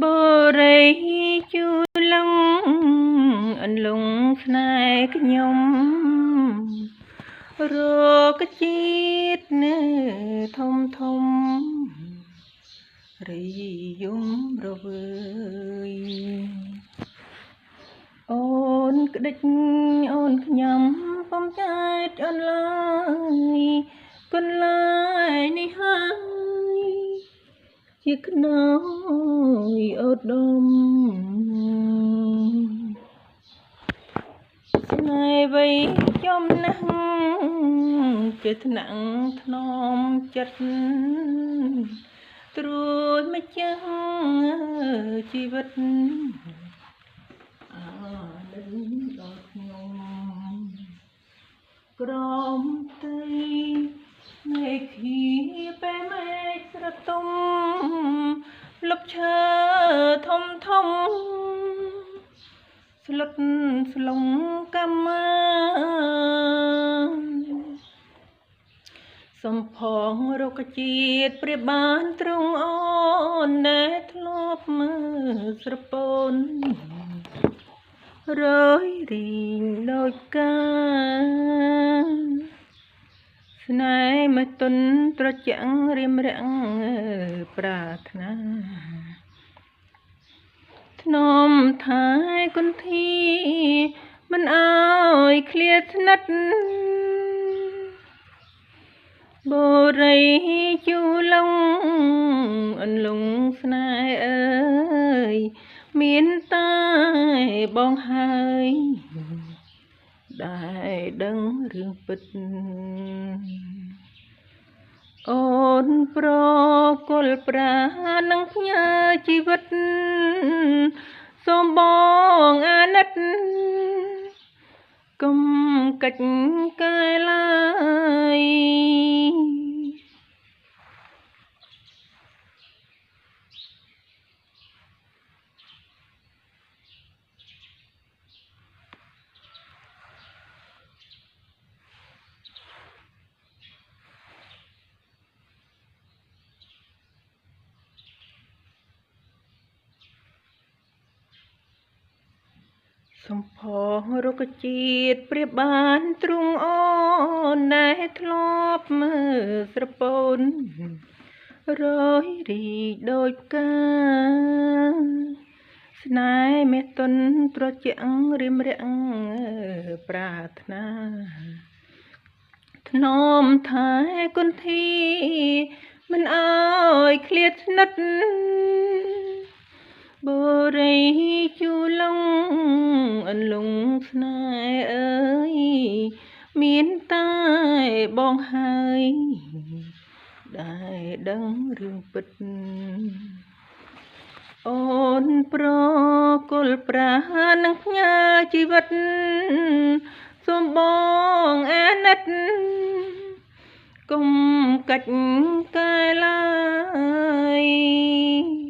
បរិយជូលងអន្លង់ស្នេហ៍ខ្ញុំរកជាតិនៅធំធំរីយំរវើយអូនក្តិចអូនខ្ញុំពុំចាច់អូនឡើយកន្លែងនេះហើយជាខ្នើយអូដុំស្នេហ៍វ័យចំណាស់ជាថ្នាក់ថ្នមចិត្តត្រួចម្ចាស់ជីវិតអានិនដល់ខ្ញុំក្រំទីនៃខៀពេលមេឃស្រទុំលុបឈើធំធំស្លុតស្លងកម្មសំផងរុក្ខជាតិព្រាបបានទ្រង់អូនដែលធ្លាប់មើលស្រពូនរយរីងដូចកាស្នេហ៍មកទុនត្រជាក់រៀមរាំងប្រាថ្នាធ្នមថែគុន្ធីមិនអើយឃ្លាតស្និទ្ធបរិយជូលងអន្លង់ស្នេហ៍អើយមានតែបងហើយដែលដឹងរឿងពិតអូនប្រគល់ប្រានឹងផ្ញើជីវិតសូមបងអាណិតកុំកិច្ចកែឡើយសំផងរុក្ខជាតិព្រាបបានទ្រង់អូនដែលធ្លាប់មើលស្រពូនរយរីកដូចផ្កាស្នេហ៍មេទុនត្រជាក់រៀមរាំងប្រាថ្នាធ្នមថែគុន្ធីមិនអើយឃ្លាតស្និទ្ធបរិយជូលងអន្លង់ស្នេហ៍អើយមានតែបងហើយដែលដឹងរឿងពិតអូនប្រគល់ប្រានឹងផ្ញើជីវិតសូមបងអាណិតកុំកិច្ចកែឡើយ